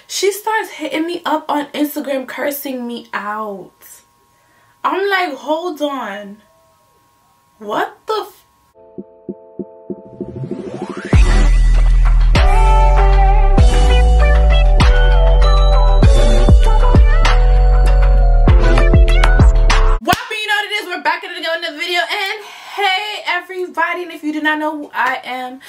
she starts hitting me up on Instagram, cursing me out. I'm like, hold on. What the f— we're back at it again with another video, and hey everybody, and if you do not know who I am,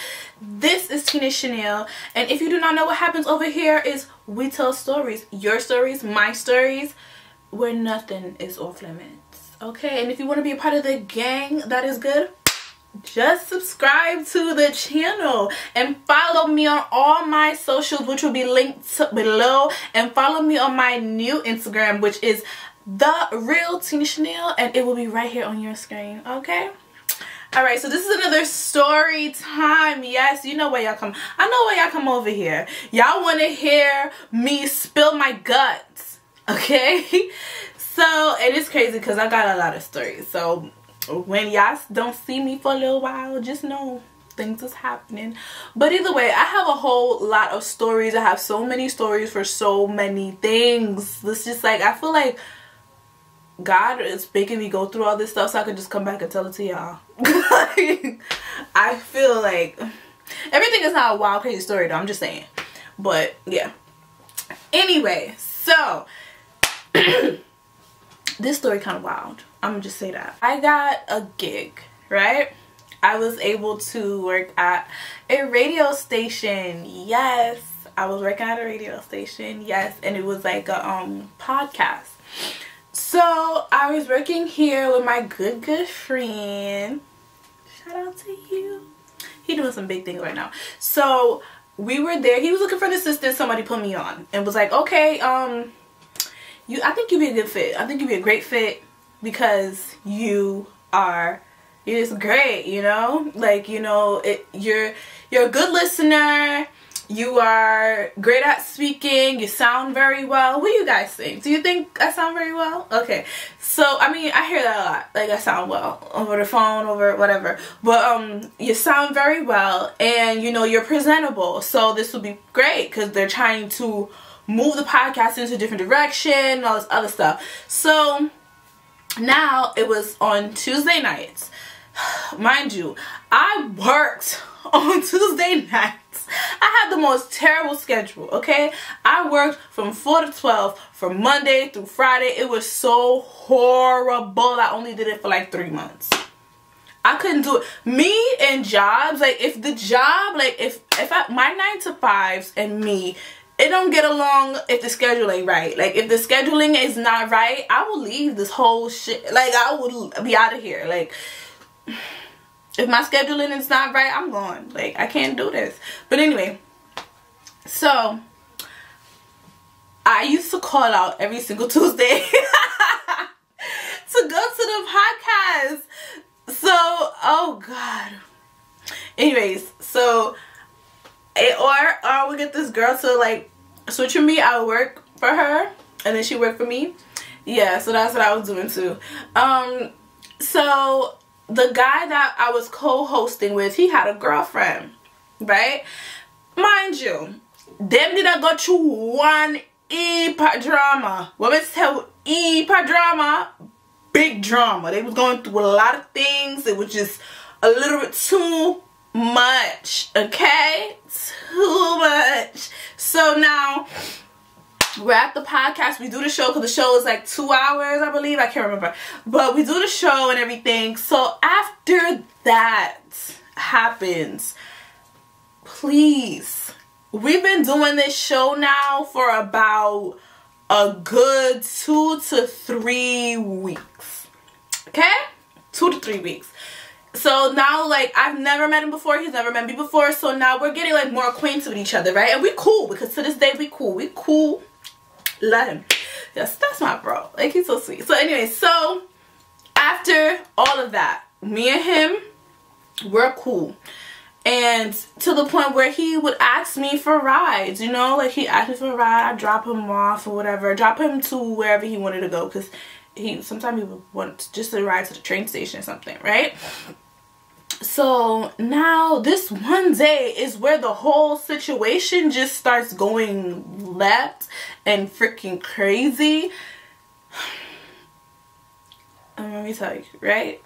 this is Tina Channiel, and if you do not know what happens over here is we tell stories, your stories, my stories, where nothing is off limits, okay? And if you want to be a part of the gang, that is good. Just subscribe to the channel and follow me on all my socials, which will be linked below, and follow me on my new Instagram, which is The Real Tina Channiel, and it will be right here on your screen, okay? Alright, so this is another story time. Yes, you know why y'all come. I know why y'all come over here. Y'all want to hear me spill my guts, okay? So, and it's crazy because I got a lot of stories. So, when y'all don't see me for a little while, just know things is happening. But either way, I have a whole lot of stories. I have so many stories for so many things. It's just like, I feel like God is making me go through all this stuff so I can just come back and tell it to y'all. I feel like everything is not a wild crazy story though, I'm just saying. But yeah, anyway, so this story kind of wild, I'm gonna just say that. I got a gig, right? I was able to work at a radio station. Yes, I was working at a radio station. Yes, and it was like a podcast. So I was working here with my good friend. Shout out to you. He doing some big things right now. So we were there. He was looking for an assistant. Somebody put me on and was like, okay, I think you'd be a good fit. I think you'd be a great fit because you're just great, you know? Like, you know, you're a good listener. You are great at speaking. You sound very well. What do you guys think? Do you think I sound very well? Okay. So, I mean, I hear that a lot. Like, I sound well over the phone, over whatever. But, you sound very well. And, you know, you're presentable. So, this would be great because they're trying to move the podcast into a different direction and all this other stuff. So, now it was on Tuesday nights. Mind you, I worked on Tuesday nights. I had the most terrible schedule, okay? I worked from 4 to 12 from Monday through Friday. It was so horrible. I only did it for like 3 months. I couldn't do it. Me and jobs, like if the job, like if my 9 to 5s and me, it don't get along if the schedule ain't right. Like if the scheduling is not right, I will leave this whole shit. Like I will be out of here. Like if my scheduling is not right, I'm gone. Like, I can't do this. But anyway, so I used to call out every single Tuesday to go to the podcast. So, oh God. Anyways, so I would get this girl to like switch with me. I would work for her and then she worked for me. Yeah, so that's what I was doing too. So the guy that I was co-hosting with, he had a girlfriend, right? Mind you, them did not go through one E-part drama. What me tell E-part drama? Big drama. They was going through a lot of things. It was just a little bit too much, okay? Too much. So now we're at the podcast. We do the show because the show is like 2 hours, I believe. I can't remember. But we do the show and everything. So after that happens, please, we've been doing this show now for about a good 2 to 3 weeks. Okay? 2 to 3 weeks. So now, like, I've never met him before. He's never met me before. So now we're getting, like, more acquainted with each other, right? And we cool because to this day, we cool. We cool. Love him. Yes, that's my bro. Like, he's so sweet. So anyway, so after all of that, me and him, we're cool. And to the point where he would ask me for rides, you know? Like, he asked me for a ride. I drop him off or whatever. Drop him to wherever he wanted to go because sometimes he would want just a ride to the train station or something, right? So now this one day is where the whole situation just starts going left and freaking crazy. Let me tell you, right?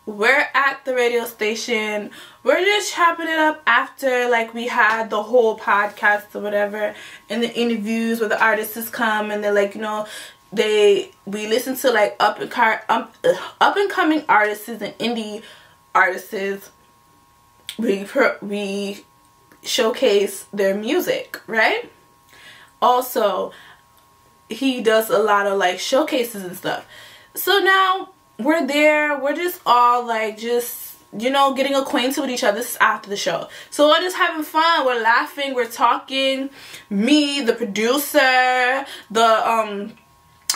We're at the radio station. We're just chopping it up after, like, we had the whole podcast or whatever, and the interviews where the artists come and they're like, you know, we listen to like up and coming artists and indie artists. We showcase their music, right? Also, he does a lot of like showcases and stuff. So now we're there, we're just all like, just, you know, getting acquainted with each other. This is after the show. So we're just having fun, we're laughing, we're talking. Me, the producer,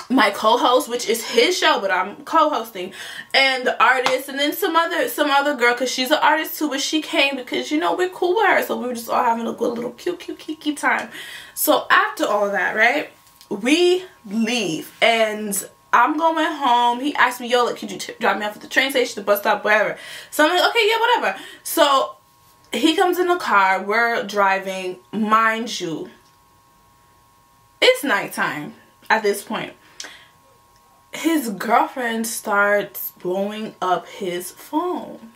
my co-host, which is his show, but I'm co-hosting, and the artist, and then some other girl, because she's an artist too, but she came because, you know, we're cool with her, so we were just all having a good little cute kiki time. So after all that, right, we leave, and I'm going home. He asked me, yo, like, could you drop me off at the train station, the bus stop, wherever. So I'm like, okay, yeah, whatever. So he comes in the car, we're driving. Mind you, it's nighttime at this point. His girlfriend starts blowing up his phone.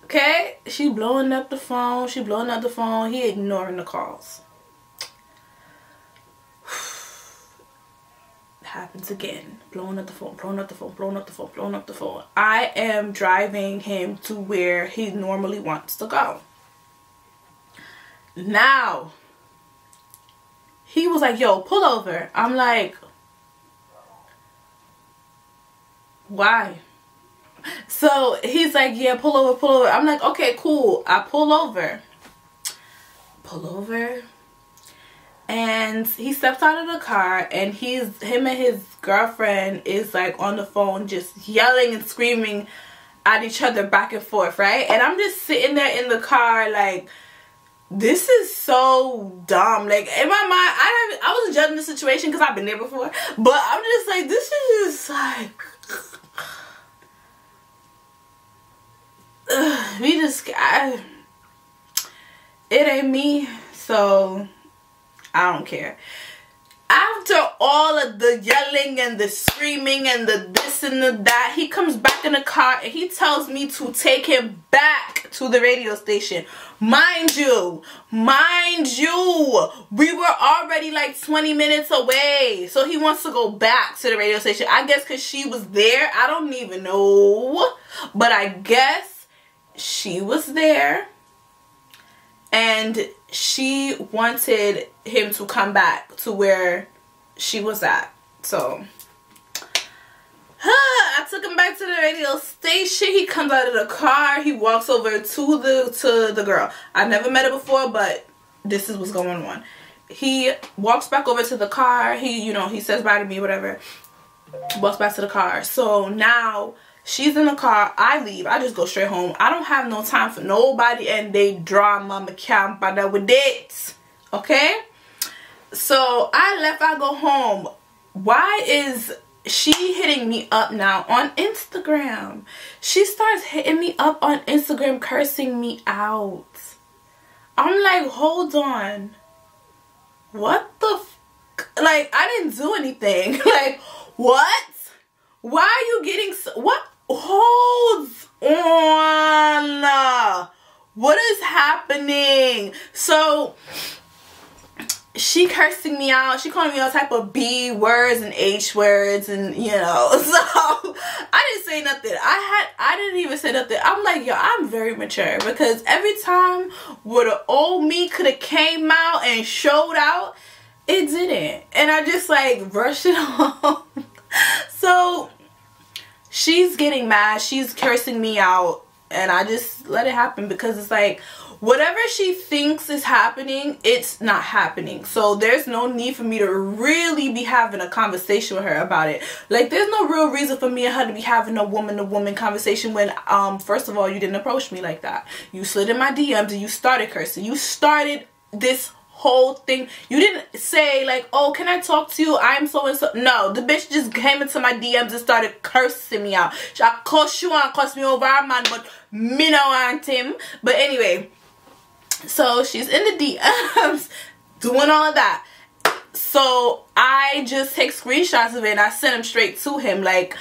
Okay? She blowing up the phone. She blowing up the phone. He ignoring the calls. Happens again. Blowing up the phone, blowing up the phone, blowing up the phone, blowing up the phone. I am driving him to where he normally wants to go. Now, he was like, yo, pull over. I'm like, why? So he's like, yeah, pull over, pull over. I'm like, okay, cool. I pull over. And he steps out of the car, and him and his girlfriend is like on the phone just yelling and screaming at each other back and forth, right? And I'm just sitting there in the car like, this is so dumb. Like, in my mind, I wasn't judging the situation because I've been there before, but I'm just like, this is just like, it ain't me, so I don't care. After all of the yelling and the screaming and the this and the that, he comes back in the car and he tells me to take him back to the radio station. Mind you, we were already like 20 minutes away. So he wants to go back to the radio station. I guess because she was there. I don't even know. But I guess she was there. And she wanted him to come back to where she was at. So I took him back to the radio station. He comes out of the car. He walks over to the girl. I never met her before, but this is what's going on. He walks back over to the car. He says bye to me, whatever. Walks back to the car. So now she's in the car. I leave. I just go straight home. I don't have no time for nobody and they drama. Me can't bother with it. Okay? So I left. I go home. Why is she hitting me up now on Instagram? She starts hitting me up on Instagram, cursing me out. I'm like, hold on. What the like, I didn't do anything. Like, what? Why are you getting what? Hold on. What is happening? So she cursing me out. She calling me all type of B words and H words, and so I didn't say nothing. I didn't even say nothing. I'm like, yo, I'm very mature, because every time where the old me could have came out and showed out, it didn't, and I just like brushed it off. So she's getting mad, she's cursing me out, and I just let it happen, because it's like, whatever she thinks is happening, it's not happening. So there's no need for me to really be having a conversation with her about it. Like, there's no real reason for me and her to be having a woman-to-woman conversation when, first of all, you didn't approach me like that. You slid in my DMs and you started cursing. You started this whole thing. You didn't say like, oh, can I talk to you? I'm so and so. No, the bitch just came into my DMs and started cursing me out. She cuss you and cuss me over, man, but me no want him. But anyway, so she's in the DMs doing all of that. So I just take screenshots of it and I send them straight to him like,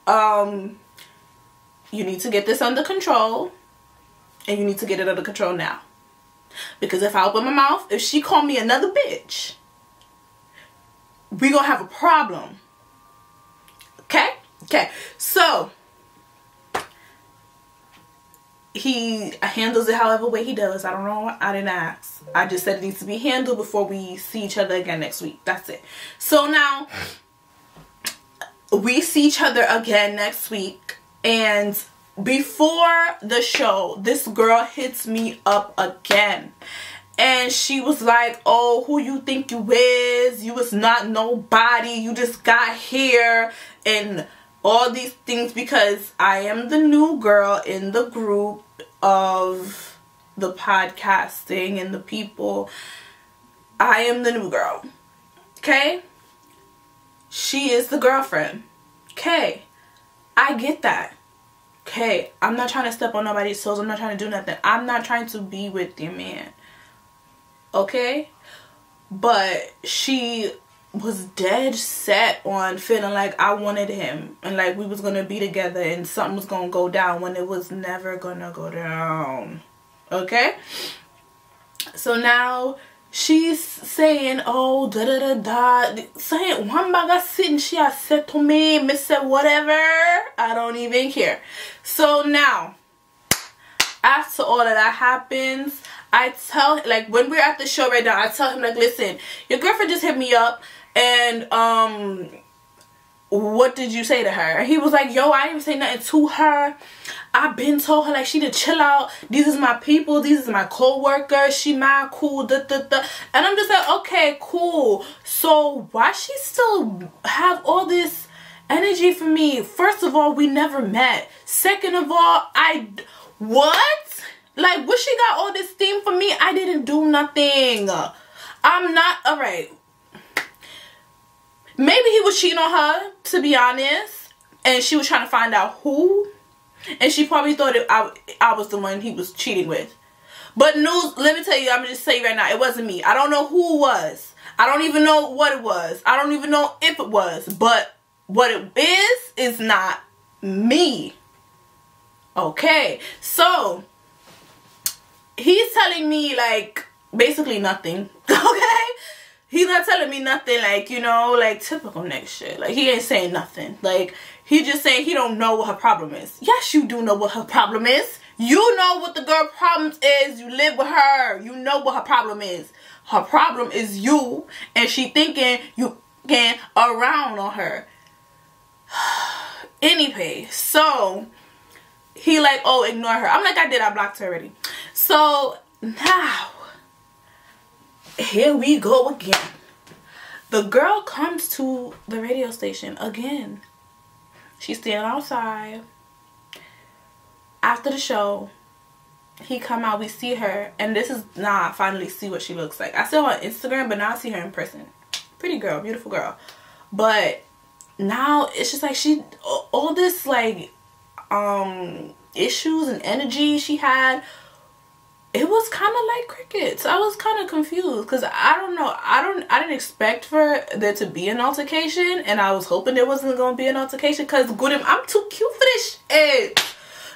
you need to get this under control, and you need to get it under control now. Because if I open my mouth, if she call me another bitch, we gonna have a problem. Okay? Okay. So he handles it however way he does. I don't know. I didn't ask. I just said it needs to be handled before we see each other again next week. That's it. So now we see each other again next week, and before the show, this girl hits me up again. And she was like, oh, who you think you is? You was not nobody. You just got here. And all these things, because I am the new girl in the group of the podcasting and the people. I am the new girl. Okay? She is the girlfriend. Okay? I get that. Okay, I'm not trying to step on nobody's toes. I'm not trying to do nothing. I'm not trying to be with your man. Okay? But she was dead set on feeling like I wanted him. And like we was going to be together and something was going to go down when it was never going to go down. Okay? So now she's saying, oh, da-da-da-da. Saying one bag of shit she has said to me. Me said whatever. I don't even care. So now, after all of that happens, I tell, like, when we're at the show right now, I tell him, like, listen, your girlfriend just hit me up, and, what did you say to her? And he was like, yo, I didn't say nothing to her. I've been told her, like, she to chill out. These is my people. These is my co-workers. She mad cool. Da, da, da. And I'm just like, okay, cool. So why she still have all this energy for me? First of all, we never met. Second of all, what? Like, what she got all this steam for me? I didn't do nothing. I'm not, alright. Maybe he was cheating on her, to be honest. And she was trying to find out who. And she probably thought I was the one he was cheating with. But news, let me tell you, I'm going to just say right now, it wasn't me. I don't know who it was. I don't even know what it was. I don't even know if it was. But what it is not me. Okay. So, he's telling me, like, basically nothing. Okay? He's not telling me nothing, like, you know, like, typical next shit. Like, he ain't saying nothing. Like, he just saying he don't know what her problem is. Yes, you do know what her problem is. You know what the girl problem is. You live with her. You know what her problem is. Her problem is you, and she thinking you can around on her. Anyway, so he like, oh, ignore her. I'm like, I did. I blocked her already. So now, here we go again. The girl comes to the radio station again. She's standing outside. After the show, he come out, we see her, and this is now I finally see what she looks like. I saw her on Instagram, but now I see her in person. Pretty girl, beautiful girl. But now it's just like she, all this like issues and energy she had, it was kind of like crickets. I was kind of confused because I don't know. I didn't expect for there to be an altercation, and I was hoping there wasn't gonna be an altercation because Goodie, I'm too cute for this shit.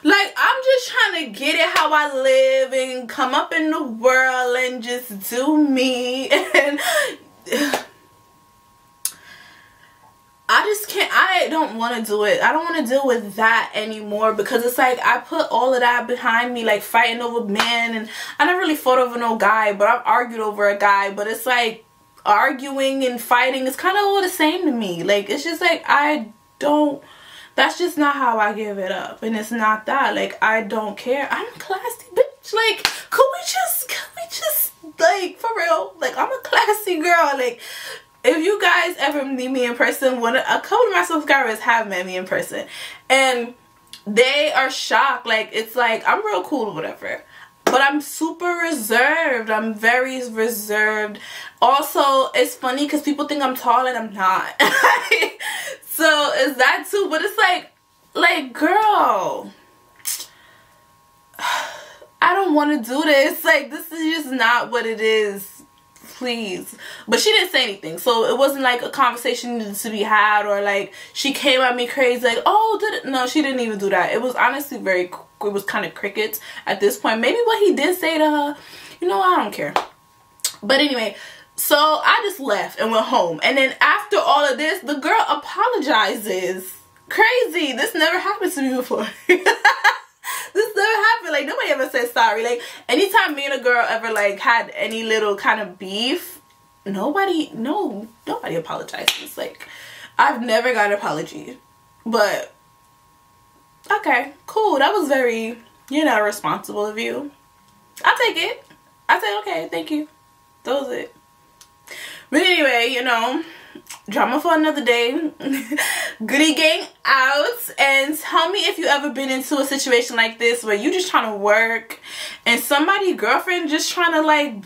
Like, I'm just trying to get it how I live and come up in the world and just do me. And I just can't, I don't want to do it. I don't want to deal with that anymore because it's like I put all of that behind me, like fighting over men. And I never really fought over no guy, but I've argued over a guy. But it's like arguing and fighting is kind of all the same to me. Like, it's just like that's just not how I give it up. And it's not that. Like, I don't care. I'm a classy bitch. Like, could we just, like, for real? Like, I'm a classy girl. Like, if you guys ever meet me in person, a couple of my subscribers have met me in person. And they are shocked. Like, it's like, I'm real cool or whatever. but I'm super reserved. I'm very reserved. Also, it's funny because people think I'm tall and I'm not. So it's that too, but it's like girl, I don't want to do this. Like, this is just not what it is. Please. But she didn't say anything, so it wasn't like a conversation needed to be had, or like she came at me crazy like, oh, did it? No, she didn't even do that. It was honestly it was kind of crickets at this point. Maybe what he did say to her, you know, I don't care. But anyway, so I just left and went home, and then after all of this, the girl apologizes. Crazy. This never happened to me before. This never happened. Like, nobody ever said sorry. Like, anytime me and a girl ever like had any little kind of beef, nobody apologizes. Like, I've never got an apology. But okay, cool. That was very, you know, responsible of you. I'll take it. I said, okay, thank you. That was it. But anyway, you know, drama for another day. Goodie gang out. And tell me if you ever been into a situation like this where you just trying to work and somebody girlfriend just trying to like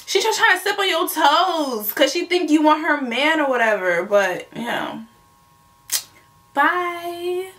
she's just trying to step on your toes because she think you want her man or whatever. But you know, bye.